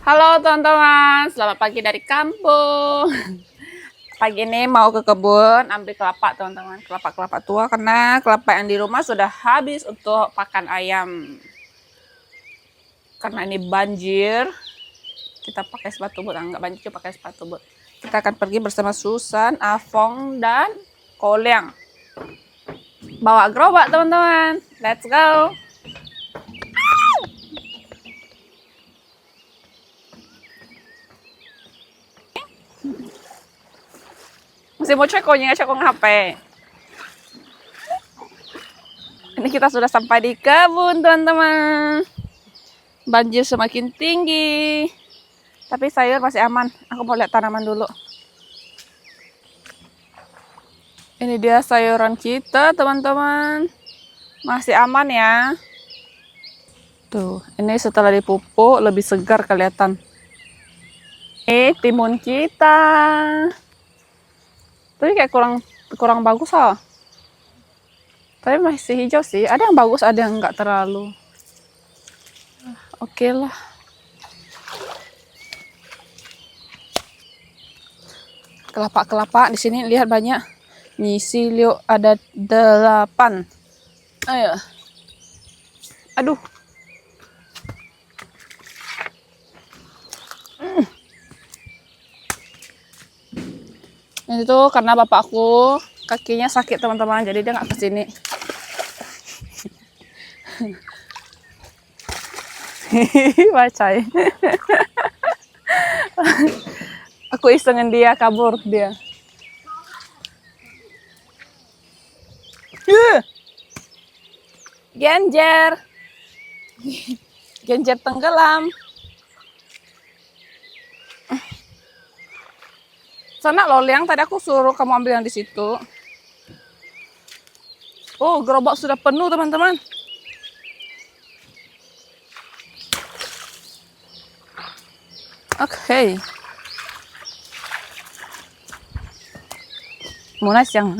Halo teman-teman, selamat pagi dari kampung. Pagi ini mau ke kebun ambil kelapa teman-teman, kelapa tua karena kelapa yang di rumah sudah habis untuk pakan ayam. Karena ini banjir, kita pakai sepatu boot. Enggak banjir, pakai sepatu boot. Kita akan pergi bersama Susan, Afong, dan Koleng. Bawa gerobak teman-teman, let's go. Masih mau cekongnya, cekong HP. Ini kita sudah sampai di kebun, teman-teman. Banjir semakin tinggi. Tapi sayur masih aman. Aku mau lihat tanaman dulu. Ini dia sayuran kita, teman-teman. Masih aman ya. Tuh, ini setelah dipupuk lebih segar kelihatan. Ini timun kita. Tapi kayak kurang bagus ah. Tapi masih hijau sih. Ada yang bagus, ada yang enggak terlalu. Oke lah. Kelapa di sini lihat banyak. Ngisi liuk ada 8. Ayo. Aduh. Ini tuh karena bapakku kakinya sakit teman-teman, jadi dia nggak kesini. Bacai. Aku isengin dia, kabur dia. Genjer. Genjer tenggelam. Sana loh, Liang, tadi aku suruh kamu ambil yang di situ. Oh, gerobak sudah penuh, teman-teman. Oke. Monas yang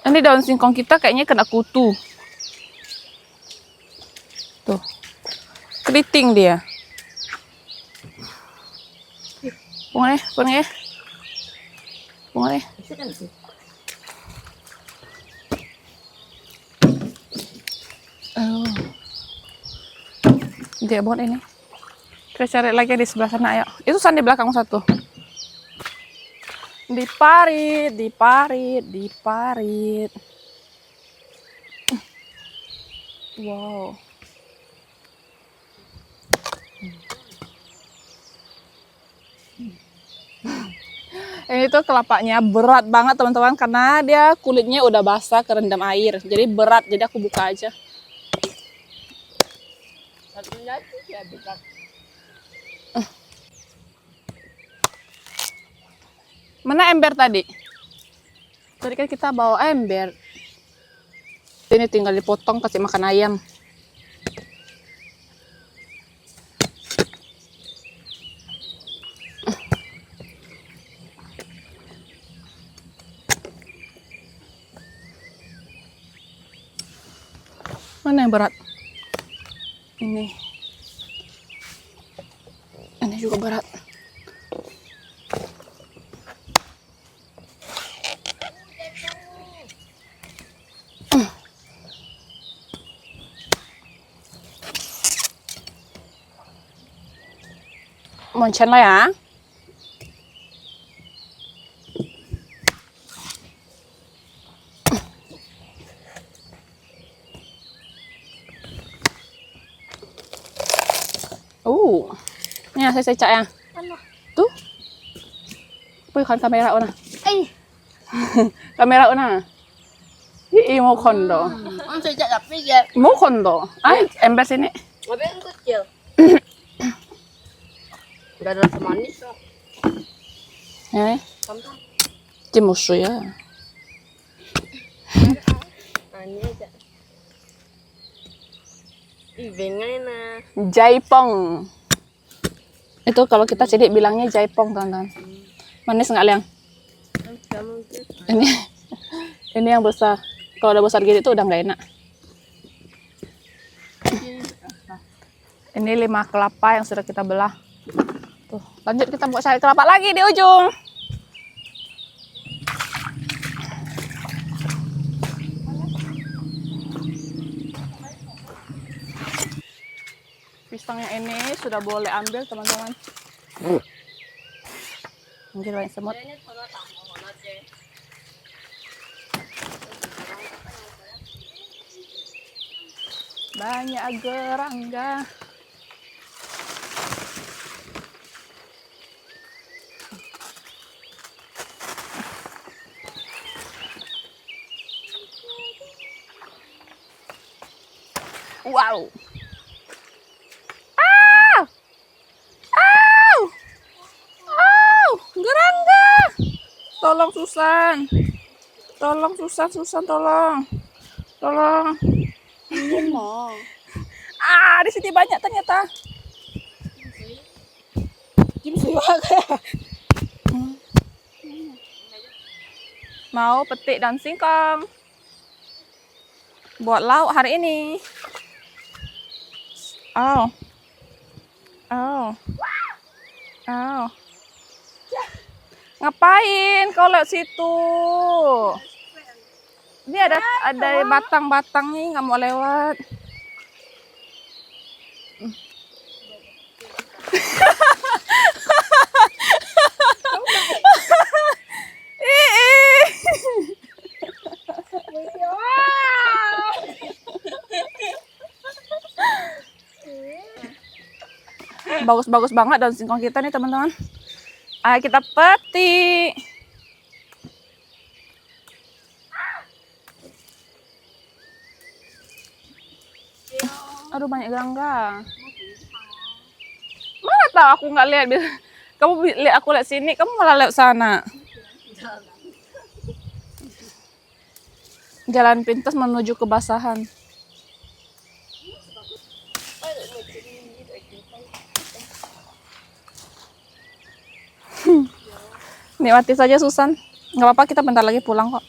ini daun singkong kita kayaknya kena kutu. Tuh. Keriting dia. Bunga. Oh. Dia buat ini. Kita cari lagi di sebelah sana, ayo. Itu san di belakang satu. Diparit. Wow. Ini tuh kelapanya berat banget teman-teman karena dia kulitnya udah basah kerendam air. Jadi berat, jadi aku buka aja. Mana ember tadi? Tadi kan kita bawa ember. Ini tinggal dipotong kasih makan ayam. Mana yang berat? Ini juga berat. Moncen lah ya. Ini saya cak ya. Tuh. Bukan kamera una. Kamera una. Ih, mau kondo. Saya cak tapi ya. Mau kondo. Ay, ember sini. Tapi yang kecil. Gak ada rasa manis kok. Cimusu ya. Ini aja. Ibengnya nah. Jaipong. Itu kalau kita cedik bilangnya jaipong, teman-teman. Manis nggak, Liang? Ini yang besar. Kalau udah besar gitu tuh udah nggak enak. Ini 5 kelapa yang sudah kita belah. Tuh, lanjut kita mau cari kelapa lagi di ujung. Pisangnya ini sudah boleh ambil teman-teman. Mungkin banyak semut. Banyak gerangga. Wow. Gerangga. Tolong Susan. Tolong Susan tolong. Tolong. Di sini banyak ternyata. Mau petik daun singkong. Buat lauk hari ini. Oh. Ngapain kau lewat situ? Ini ada batang-batangnya nggak mau lewat. Bagus-bagus banget daun singkong kita nih teman-teman. Ayo kita petik. Aduh banyak gerangga. Mana tahu aku nggak lihat. Kamu lihat aku lihat sini, kamu malah lewat sana. Jalan pintas menuju kebasahan. Nikmati saja Susan. Nggak apa-apa, kita bentar lagi pulang kok.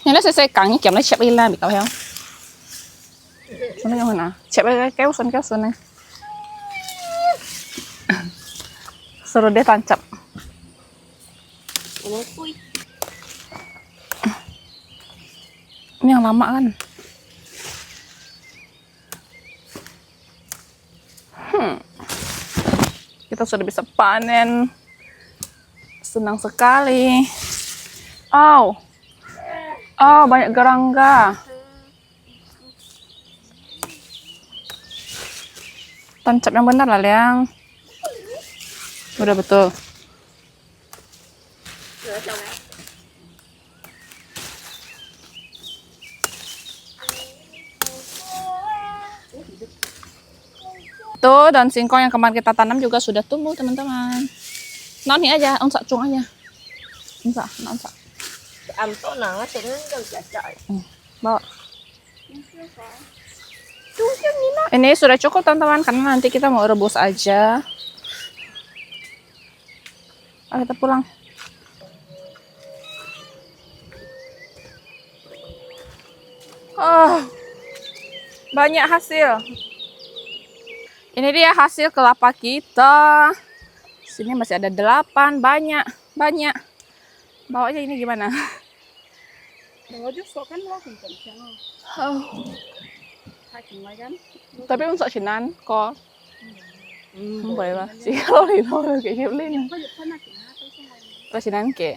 Nên nó sẽ cắn như kiểu nó chẹp đi là bị cáo heo. Xuân này nào, chẹp kéo Xuân này. Suruh dia tancap. Ini yang lama kan? Kita sudah bisa panen. Senang sekali. Oh, banyak gerangga. Tancap yang benar lah, Liang. Udah betul. Tuh, daun singkong yang kemarin kita tanam juga sudah tumbuh, teman-teman. Nah, ini aja, onsak cung aja. Onsak. Bawa. Ini sudah cukup, teman-teman, karena nanti kita mau rebus aja. Ayo kita pulang. Banyak hasil. Ini dia hasil kelapa kita. Sini masih ada 8, banyak. Bawanya ini gimana? Tapi untuk sinan kok. Vậy mà, chỉ có thì thôi cái hiệp lên. Có sinan kìa.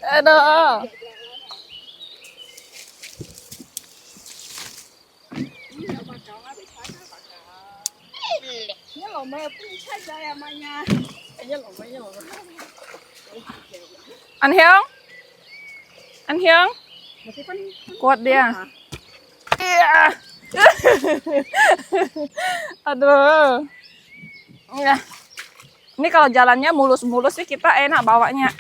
Aduh. Anh Hiếu, kuat dia. Iya. Aduh. Ini kalau jalannya mulus-mulus sih kita enak bawanya.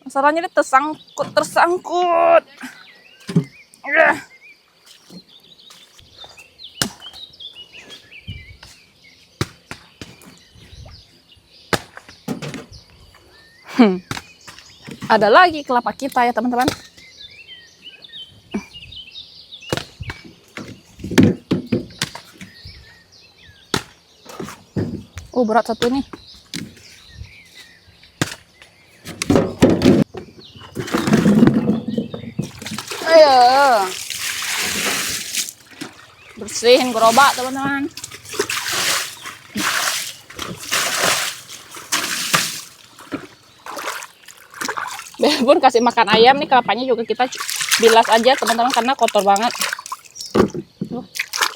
Masalahnya dia tersangkut. Ada lagi kelapa kita ya teman-teman. Oh, berat satu ini. Ayo. Bersihin gerobak teman-teman. Biarpun kasih makan ayam nih, kelapanya juga kita bilas aja teman-teman karena kotor banget.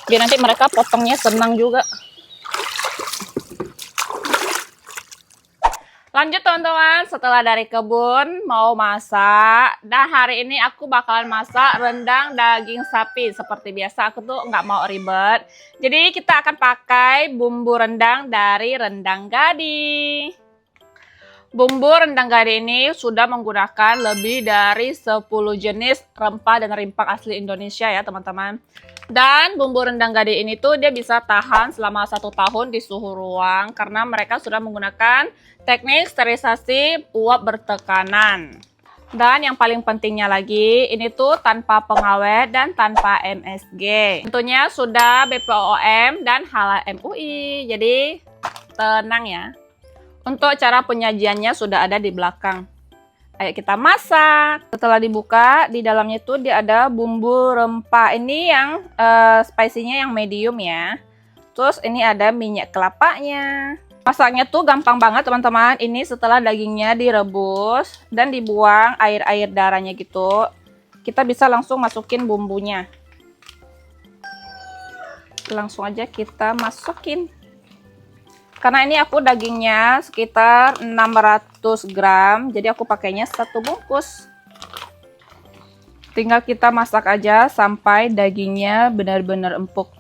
Biar nanti mereka potongnya senang juga. Lanjut teman-teman, setelah dari kebun mau masak. Dan hari ini aku bakalan masak rendang daging sapi. Seperti biasa aku tuh nggak mau ribet. Jadi kita akan pakai bumbu rendang dari Rendang Gadi. Bumbu rendang Gadi ini sudah menggunakan lebih dari 10 jenis rempah dan rimpang asli Indonesia ya teman-teman. Dan bumbu rendang Gadi ini tuh dia bisa tahan selama 1 tahun di suhu ruang karena mereka sudah menggunakan teknik sterilisasi uap bertekanan. Dan yang paling pentingnya lagi, ini tuh tanpa pengawet dan tanpa MSG. Tentunya sudah BPOM dan halal MUI, jadi tenang ya. Untuk cara penyajiannya sudah ada di belakang. Ayo kita masak. Setelah dibuka, di dalamnya tuh dia ada bumbu rempah. Ini yang spicy-nya yang medium ya. Terus ini ada minyak kelapanya. Masaknya tuh gampang banget teman-teman. Ini setelah dagingnya direbus dan dibuang air-air darahnya gitu. Kita bisa langsung masukin bumbunya. Langsung aja kita masukin. Karena ini aku dagingnya sekitar 600 gram, jadi aku pakainya 1 bungkus. Tinggal kita masak aja sampai dagingnya benar-benar empuk.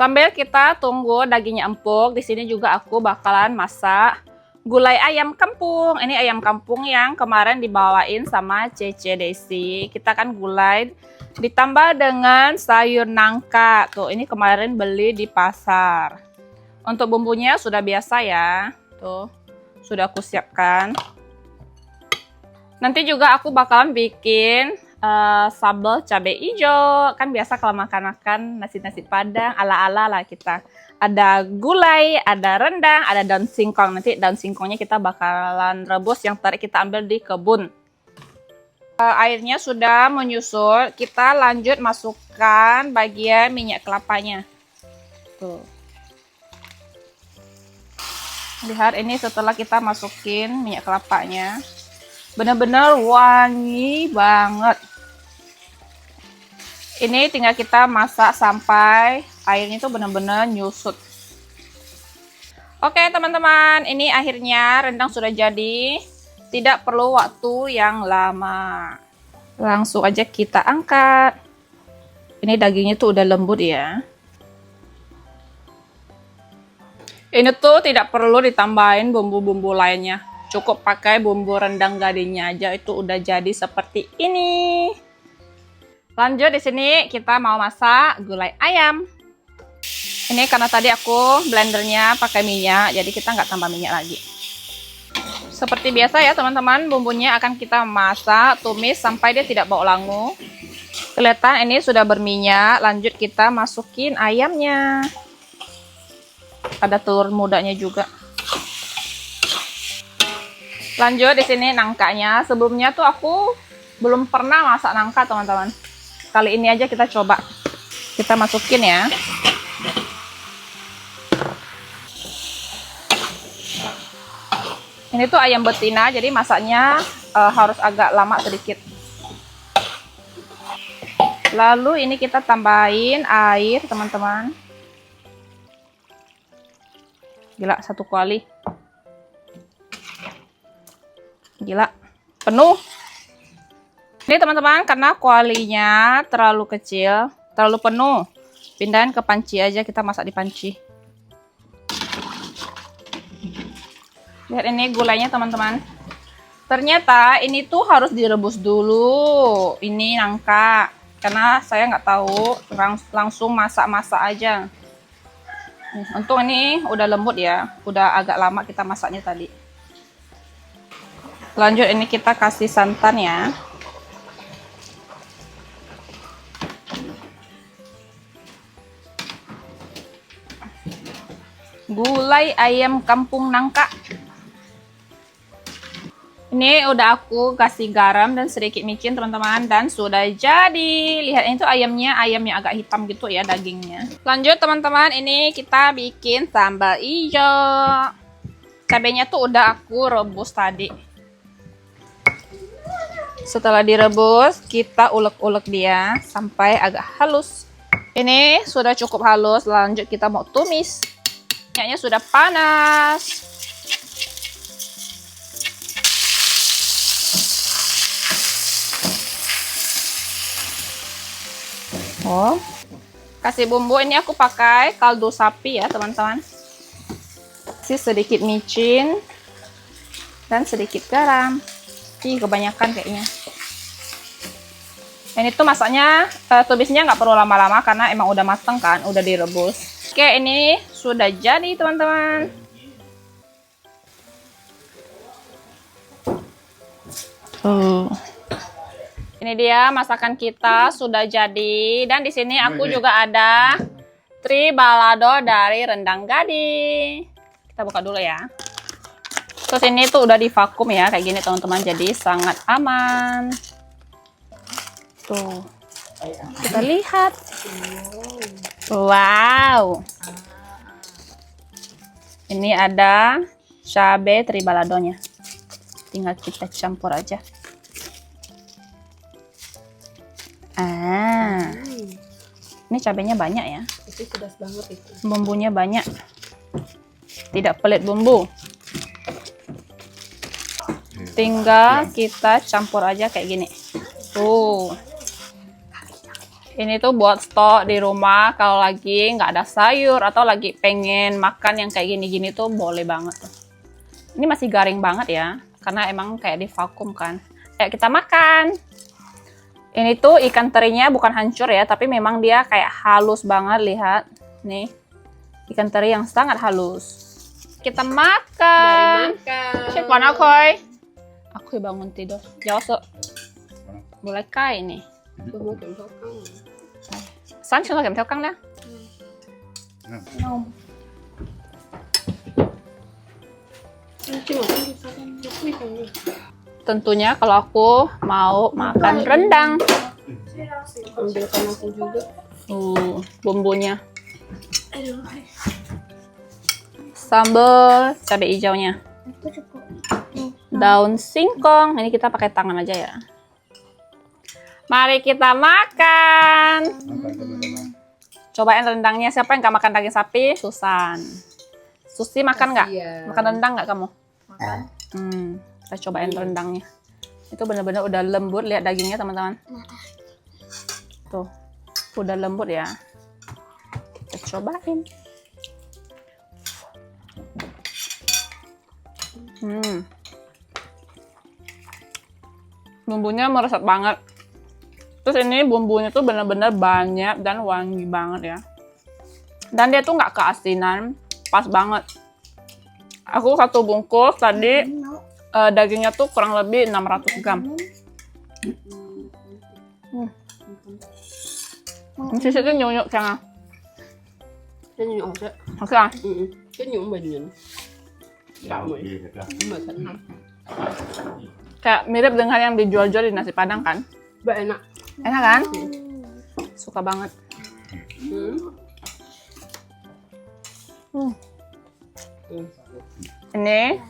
Sambil kita tunggu dagingnya empuk, di sini juga aku bakalan masak gulai ayam kampung. Ini ayam kampung yang kemarin dibawain sama Cece Desi. Kita kan gulai ditambah dengan sayur nangka. Tuh, ini kemarin beli di pasar. Untuk bumbunya sudah biasa ya, tuh sudah aku siapkan. Nanti juga aku bakalan bikin sambal cabai hijau. Kan biasa kalau makan-makan nasi-nasi Padang ala-ala lah kita. Ada gulai, ada rendang, ada daun singkong. Nanti daun singkongnya kita bakalan rebus yang tadi kita ambil di kebun. Airnya sudah menyusut, kita lanjut masukkan bagian minyak kelapanya. Tuh. Lihat ini setelah kita masukin minyak kelapanya, benar-benar wangi banget. Ini tinggal kita masak sampai airnya itu benar-benar nyusut. Oke teman-teman, ini akhirnya rendang sudah jadi. Tidak perlu waktu yang lama. Langsung aja kita angkat. Ini dagingnya tuh udah lembut ya. Ini tuh tidak perlu ditambahin bumbu-bumbu lainnya. Cukup pakai bumbu rendang Gadinya aja itu udah jadi seperti ini. Lanjut di sini kita mau masak gulai ayam. Ini karena tadi aku blendernya pakai minyak, jadi kita nggak tambah minyak lagi. Seperti biasa ya teman-teman, bumbunya akan kita masak, tumis sampai dia tidak bau langu. Kelihatan ini sudah berminyak, lanjut kita masukin ayamnya. Ada telur mudanya juga. Lanjut di sini nangkanya. Sebelumnya tuh aku belum pernah masak nangka teman-teman. Kali ini aja kita coba. Kita masukin ya. Ini tuh ayam betina, jadi masaknya harus agak lama sedikit. Lalu ini kita tambahin air teman-teman. Gila, 1 kuali. Gila, penuh. Ini teman-teman, karena kualinya terlalu kecil, terlalu penuh. Pindahin ke panci aja, kita masak di panci. Lihat ini gulainya teman-teman. Ternyata ini tuh harus direbus dulu. Ini nangka. Karena saya nggak tahu, langsung masak-masak aja. Untung ini udah lembut ya. Udah agak lama kita masaknya tadi. Lanjut ini kita kasih santan ya. Gulai ayam kampung nangka. Ini udah aku kasih garam dan sedikit micin teman-teman, dan sudah jadi. Lihat ini tuh ayamnya, ayam yang agak hitam gitu ya dagingnya. Lanjut teman-teman, ini kita bikin sambal hijau. Cabenya tuh udah aku rebus tadi. Setelah direbus, kita ulek-ulek dia sampai agak halus. Ini sudah cukup halus, lanjut kita mau tumis. Minyaknya sudah panas. Oh, kasih bumbu. Ini aku pakai kaldu sapi ya teman-teman. Kasih sedikit micin dan sedikit garam. Ih, kebanyakan kayaknya. Ini tuh masaknya, tumisnya nggak perlu lama-lama karena emang udah mateng kan, udah direbus. Oke, ini sudah jadi teman-teman. Ini dia masakan kita sudah jadi, dan di sini aku juga ada tribalado dari Rendang Gading. Kita buka dulu ya. Terus ini tuh udah divakum ya kayak gini teman-teman, jadi sangat aman. Tuh, kita lihat. Wow. Ini ada cabai tribaladonya. Tinggal kita campur aja. Ini cabenya banyak ya. Itu pedas banget itu. Bumbunya banyak. Tidak pelit bumbu. Tinggal kita campur aja kayak gini. Tuh. Ini tuh buat stok di rumah kalau lagi nggak ada sayur atau lagi pengen makan yang kayak gini-gini tuh boleh banget. Ini masih garing banget ya, karena emang kayak divakum kan. Ayo kita makan. Ini tuh ikan terinya bukan hancur ya, tapi memang dia kayak halus banget, lihat. Nih, ikan teri yang sangat halus. Kita makan. Cek mana koi? Aku bangun tidur. Jauh so. Boleh kai nih. San chúng ta kèm theo căng đã. Tentunya kalau aku mau makan rendang. Ambilkan aku juga. Bumbunya. Sambal cabai hijaunya. Daun singkong. Ini kita pakai tangan aja ya. Mari kita makan. Cobain rendangnya. Siapa yang gak makan daging sapi? Susan. Susi makan nggak? Makan rendang nggak kamu? Makan. Kita cobain rendangnya. Itu benar-benar udah lembut. Lihat dagingnya teman-teman. Tuh, udah lembut ya. Kita cobain. Bumbunya meresap banget. Terus ini bumbunya tuh benar-benar banyak dan wangi banget ya. Dan dia tuh nggak keasinan, pas banget. Aku satu bungkus tadi dagingnya tuh kurang lebih 600 gram. Chị sẽ cái nhộn nhộn chăng à? Cái nhộn chứ. Oke à? Cái nhộn bình nhộn. Kayak mirip dengan yang dijual-jual di nasi padang kan? Enak. Enak kan? Suka banget. Ini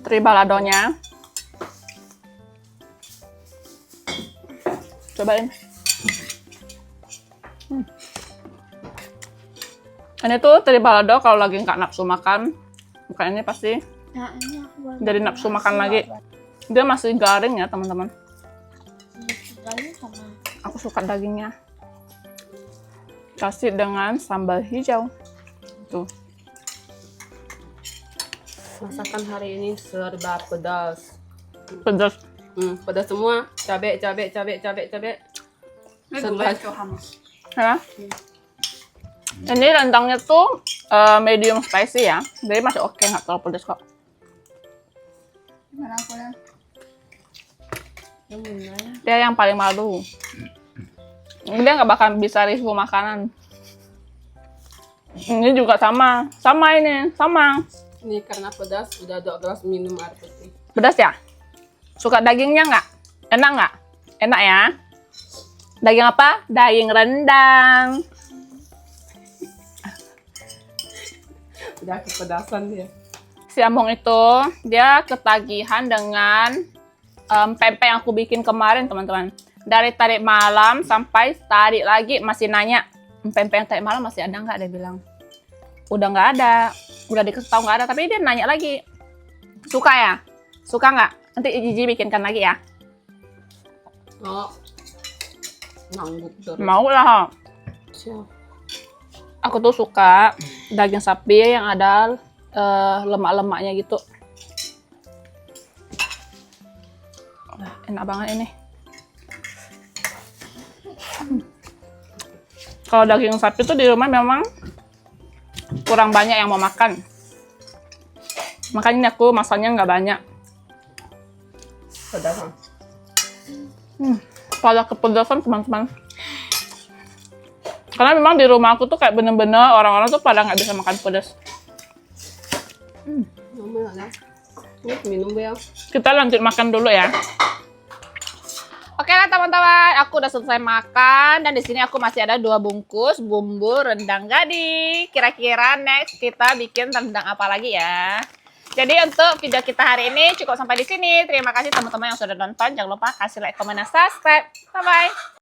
tribaladonya. Cobain. Ini tuh tribalado kalau lagi nggak nafsu makan, bukan ini pasti jadi nafsu makan lagi. Dia masih garing ya teman-teman. Aku suka dagingnya. Kasih dengan sambal hijau. Tuh. Masakan hari ini serba pedas. Pedas. Pedas semua. Cabe. Setelah Ya. Ini rendangnya tuh medium spicy ya. Jadi masih oke, nggak terlalu pedas kok. Gimana aku lihat? Dia yang paling malu. Dia nggak bakal bisa review makanan. Ini juga sama. Sama ini. Sama. ini karena pedas, udah 2 gelas minum air putih. Pedas ya? Suka dagingnya nggak? Enak nggak? Enak ya? Daging apa? Daging rendang. Udah kepedasan dia. Si Among itu, dia ketagihan dengan pempek yang aku bikin kemarin, teman-teman. Dari tadi malam sampai tadi lagi masih nanya, pempek yang tadi malam masih ada nggak? Dia bilang, udah nggak ada. Udah dikasih tahu nggak ada, tapi dia nanya lagi. Suka ya? Suka nggak? Nanti Gigi bikinkan lagi ya. Oh, nanggup terus. Mau lah. Siap. Aku tuh suka daging sapi yang ada lemak-lemaknya gitu. Enak banget ini. Kalau daging sapi tuh di rumah memang kurang banyak yang mau makan. Makanya aku masaknya nggak banyak. Pedasan. Pada kepedasan teman-teman. Karena memang di rumah aku tuh kayak bener-bener orang-orang tuh pada nggak bisa makan pedas. Mama ada. Ini minum ya. Kita lanjut makan dulu ya. Oke lah teman-teman, aku udah selesai makan dan di sini aku masih ada 2 bungkus bumbu rendang gading. Kira-kira next kita bikin rendang apa lagi ya? Jadi untuk video kita hari ini cukup sampai di sini. Terima kasih teman-teman yang sudah nonton. Jangan lupa kasih like, komen, dan subscribe. Bye bye.